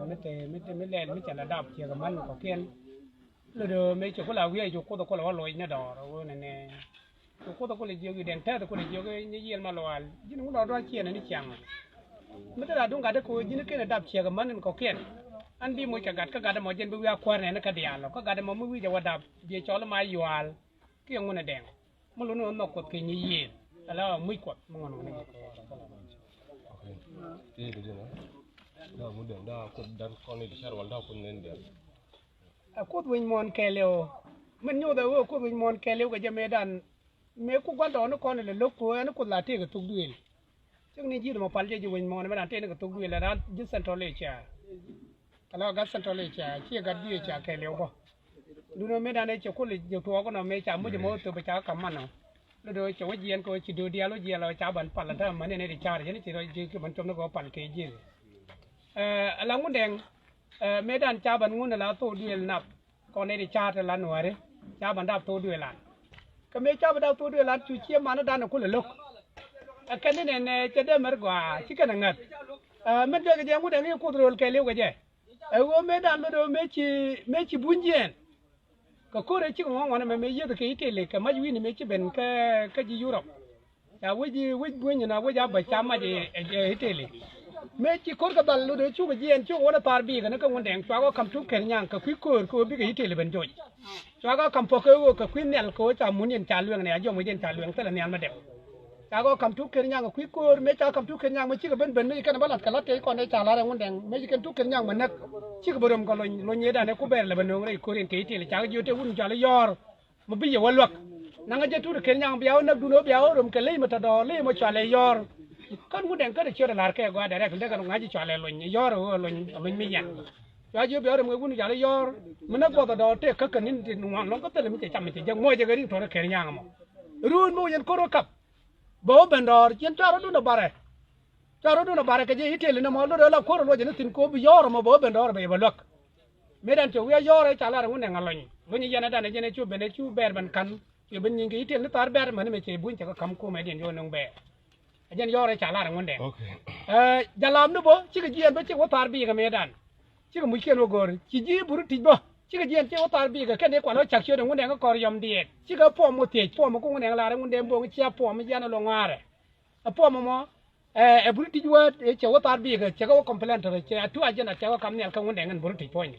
กันไม่แล่นไม่จะระดับเกี่ยวกับมันก็เกียนเลยเด้อไม่จุกเราเวียจุกตัวคนเราลอยเนี่ยดอกเราเนี่ยเนี่ยจุกตัวคนเลยเยอะอยู่แดงแท้ตัวคนเลยเยอะเนี่ยเยี่ยมมาลอยยิ่งเราด้วยเกียนนี่จังไม่ได้ระดับกันแต่คุยยิ่งเกียนระดับเกี่ยวกับมันก็เกียนอันที่มวยกัดก็กัดมาเจนไปวิ่งควายเนี่ยนักเดียร์เราก็กัดมาไม่วิ่งจะว่าดับเดี๋ยวจอละมาอยู่อัลเกี่ยงมันแดงมันรู้นกกดกินยี่แล้วไม่กดมันนี่ ที่ดูนะดาวมุดเดือดดาวกดดันคอนในดิฉันวันดาวคนเงินเดือนกดวิ่งมอนแคเลียวมันอยู่แต่ว่ากดวิ่งมอนแคเลียวก็จะไม่ดันเมื่อกูกันตอนนั้นก่อนเลยลูกกูนั่นกดลาเทก็ตุกด้วยจังนี้จีนมาพัลเจจะวิ่งมอนไม่ดันเทนก็ตุกด้วยแล้วนั่นจิตเซนทรัลเลช่าแล้วก็เซนทรัลเลช่าเชี่ยกัดด้วยช่าแคเลียวก็ดูนั่นไม่ดันเนี่ยจะคนเลยจะทัวร์ก็น่ะไม่จ่ามุ่งจะมุ่งตัวไปจ่ากำมันเนาะแล้วโดยจังหวะเยียนก็จะดูเดียวแล้วเยียนเราจ่าบันปัลแล้วถ้ามันเนี่ยในจ่าเดี๋ยวนี้จะเราจะคือมันจมแล้วก็ปัลเคจีแล้วงูแดงไม่ดันจ่าบันงูนั่นแล้วตัวด้วยนับก่อนในจ่าแต่ละหน่วยเลยจ่าบันดับตัวด้วยล้านก็ไม่จ่าบันดับตัวด้วยล้านชูเชี่ยมันดันคนละลูกกันนี่เนี่ยจะได้มากกว่าที่กันงั้นมันเด็กยังงูแดงนี่กูรู้แค่เลี้ยวกันเจ้ว่าไม่ดันแล้วไม่ชีบุญเย็นก็คู่เลยที่ของวันนั้นไม่เยอะแต่แค่อิตาลีก็มาอยู่นี่ไม่ชีเป็นแค่ที่ยุโรปแต่ว่าบุญเนี่ยนะว่าจะไปจำมาที่อิตาลีไม่ชีคนก็ดันแล้วชูก็เย็นชูวันตาร์บีกันนั่นก็งูแดงชัวก็คำทุกแค่ยังก็คุยก็บีก็อิตาลีเป็นจอยชัวก็คำพวกก็คุยเนี่ยก็จะมุนยันจ่าเรื่องเนี่ยยอมมุนยันจ่าเรื่องแต่ละเนี่ยมาเด็กจ่าก็คำทุกแค่ยังก็คุยก็ไม่จ่าคำทุกแค่ยังไม่ชีก็เป็นนี่กันบ้านหลัดกันลัดเจ้าก่อนในจ่าละเรื่องงูแดงไม่ชีกันทุกแค่ยังมันนักชีก็บรมก็ลอยเนี่ยได้เนี่ยกูเบลเลยเป็นน้องเลยคุยกันที่อิตาลีจ่าก็อยู่ที่วุ่นจ่าเลยยอร์มันเป็นอย่างวันลุกนั่งก็จะทุกแค่ยังเบี้ยวนักดูโนเบี้ยวรวมกันเลยมาตัดดอเลยมาจ่าเลยยอร์kan guden kada chere lar ke gwa direct de kan ngaji chale lo ni yor lo mi yan ya ju be ore mo gunu jale yor mena ko da te ka kan ni nu wan lo ko tele mi te cham te jang mo je gari to ke nyang mo run mo yen ko ro kap bo bendor chen charo du na bare ke je hitele na mo lo la ko ro je tin ko bi yor mo bo bendor be ba lok medan to we yor e chala ru ne ngalo ni lo ni yana da ne je ne chu be ne chu ber ban kan chu ben ni ke hitele tar ber man me che bun che ka kam ko me den yo nong be ajan yore chala rangun de jalam nu bo chika jian ba chika watar bi ga medan chika muken wo gor chiji buru tijbo chika jian chika watar bi ga kene kwa lo chak chyo rangun de ga kor yom die chika po mo te po mo ko ne la rangun de bo chia po mo jana lo ngare po mo buru tijwa chika watar bi ga chika wo complaint re chika tu ajan chika kam ne ka ngun de ngan buru tijpo ni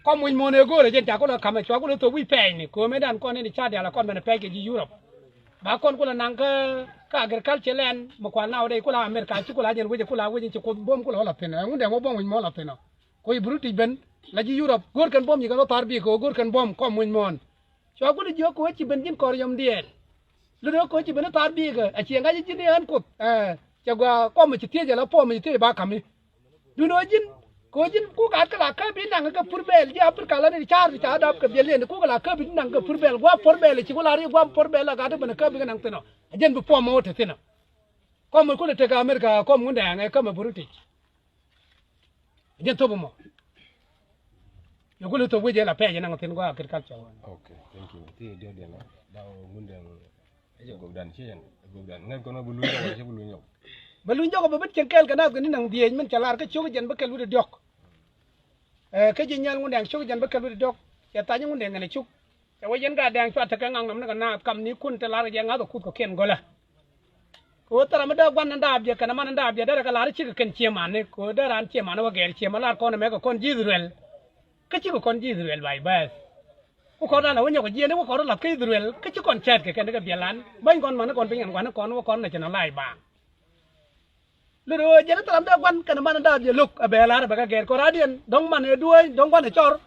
ko mun mo ne go re jen ta ko la kam chwa ko to wi pe ni ko medan ko ne ni cha de la kon me pe ke ji Europe ba kon ko la nang ka agriculture land ma kwa nawo dai kula America ci kula jen wuje ci ko bom kula la pena ngunde mo bom mo la pena ko i bruti ben la ji Europe gor kan bom yi kan tar bi ko gor kan bom ko mun mon so ko li jo ko ci ben jin kor yom die lu do ko ci ben tar bi ga a ci nga ji ne an ko ci gwa ko mu ci teje la po mu ci ba kami du no jin ko jin ku ka kala ka bi nang ka purbel ji Africa la ni char da ka bi le ku kala ka bi nang ka purbel gwa purbel ci kula ri gwa purbel la ga da ben ka bi nang teno ajen bu pomo wote tena ko mo ko te ka America ko mo nda nga ka mo buruti ajen to mo yo ko to wije la pe nang ten gwa agriculture okay thank you ti dia dia na daw ngundang aja gogdan chen gogdan ngai ko no bulu yo che bulu yo bulu yo ko ba bet kel kana ko ni nang die men chalar ka chu jen ba kel wu dok ka je nyal ngundang chu jen ba kel wu dok ya ta ngundang ngane chuแต่ว่ายันกาแดงชวดตะกังงังน้ำนั่นก็น่ากำนี้คุณแต่ลาระยังงาตัวคุณก็เขียนก็ละกูตระมาดวันนั้นดาบเยกันมันนั้นดาบเยได้ก็ลาริชิกกันเชียมันเนี่ยกูได้ร้านเชียมันว่าแกเชียมันลาคนนั้นแม่ก็คนจีสุเรลก็ชิกคนจีสุเรลไว้บ้ากูขอได้แล้ววันนี้ก็เยี่ยนว่าขอได้หลับจีสุเรลก็ชิกคนแชทกันนี่ก็เบียร์ล้านบ้านคนมันนั่นคนเป็นอย่างวันนั้นคนว่าคนน่ะจะน่าไล่บ้างเลยยันตระมาดวันกันมันนั้นดาบเยลุกเบลลาร์แบบก็แกก็ราดีนดงมันด้วยดงวันเนี่ยจอร์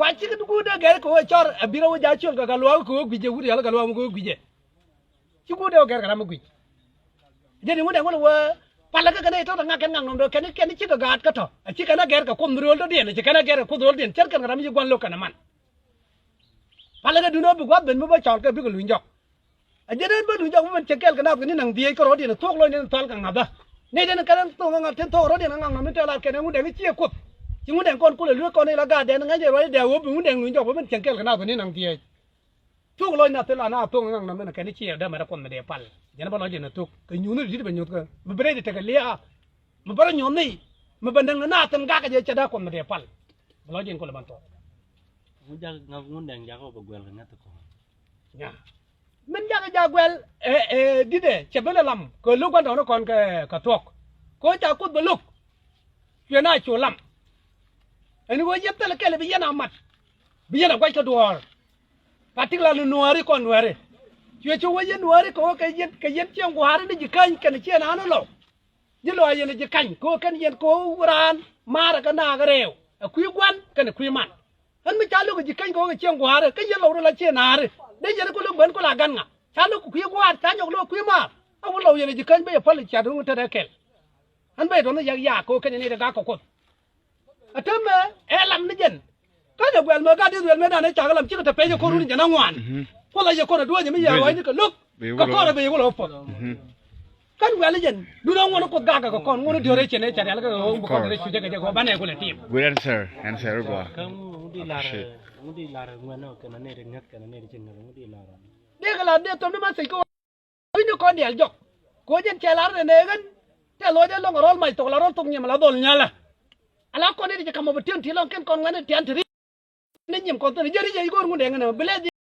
ว่าชิคกี้พูดเกลก็ว่าจอร์บิราว่าจะช่วยกับกัลวาก็กุยเจวุฒิอะไรกัลวามันก็กุยเจชิคกี้พูดเกลกันมันกุยเดี๋ยวนี้มันเดี๋ยวมันว่าพอแล้วก็กันไอ้ตัวต่างกันงังนมเดียวแค่นี้ชิคกี้กาดก็เถอะชิคกี้พายเกลก็คุมรัวตัวเดียวชิคกี้พายเกลก็คุมรัวเดียวเชื่อกันกันมันจะกวนโลกกันมันพอแล้วก็ดูโน้ตบุกว่าเป็นไม่จอร์ก็บิกลุยจอกเดี๋ยวนี้มันลุยจอกมันเช็คเกลกันนับกันนี่นังดีก็รอเดียวทุกเลยนี่ทอลกันงับได้เนี่ยเดี๋ยวนี้กันตัวงับเทนโตรอเดียวงังนมมันจะลาแค่นี้มันเดี๋ยวนี้เชี่ยกุดจิงุนแดงก้อนกูเลยเลือกก้อนในละกาแดงงั้นจะไว้เดี๋ยวว่ามึงแดงหนุนจอกว่ามันเฉียงแก้วกันหน้าตัวนี้นางเทียทุกเลยนะเตล่าหน้าตัวงั้นนั่นแค่นี้เชี่ยเดิมมาละคนมาเดียปัลยันบอลเราจะนึกทุกก็ยูนี่ที่เป็นยูก็มันไม่ได้แต่กันเลี้ยมันไม่ได้ยูนี่ mà bên đằng nó tên gác cái gì chơi đó còn mà để pal lo chuyện con là ban to Muja ngun deng jago bagwel ngata ko. nha mình ra quel đi để chơi bên làm cái lúc quan đó nó còn cái thuốc có cha cút bên lúc chuyện này chỗ làm anh nói nhất là cái là bây giờ nào mặt bây giờ là quay cái đùa Katik la nuari kon nuari. Cue cue ye nuari ko ke yen chiang wari ni jikan kan chian anu lo. Ye lo ye ni jikan ko kan yen ko ran mara kan na gareu. Kui gwan kan kui man. An mi chalu ko jikan ko ke chiang wari ke ye lo la chian ari. De ye ko lo ben ko la gan nga. Chalu ko kui gwar cha nyok lo kui ma. Awu lo ye ni jikan be pal cha du ta da kel. An be do na ya ko kan ni da ga ko. Atam elam ni jen. Cái này quên mà cái điều quên mà đang nói chả có làm chi cái tập cho con luôn chỉ nó ngoan, con lại giờ con là đuôi nhưng bây giờ gọi như cái lúc, cái con là bây giờ con là phật, cái quên là gì, đuôi nó ngoan nó cột gà cái con ngoan nó điều đấy chỉ này chả lẽ cái ông con đấy suy cái bán này con là tìm. Good answer rồi. Kamu di lara ngano kana ne ngat kana ne chenga di lara. Đây cái là đây tôi mới say cô, cái nó con đẻ dọc, cô dân trẻ lá này này cái, cái lối đấy long rồi mày tổ là rồi tung nhưng mà là đồn nhau là, à con này thì cầm một tiếng thì long cái con ngoan này tiền thì nên nhầm con tôi giờ đi con muốn đẻ cái nào, bây giờ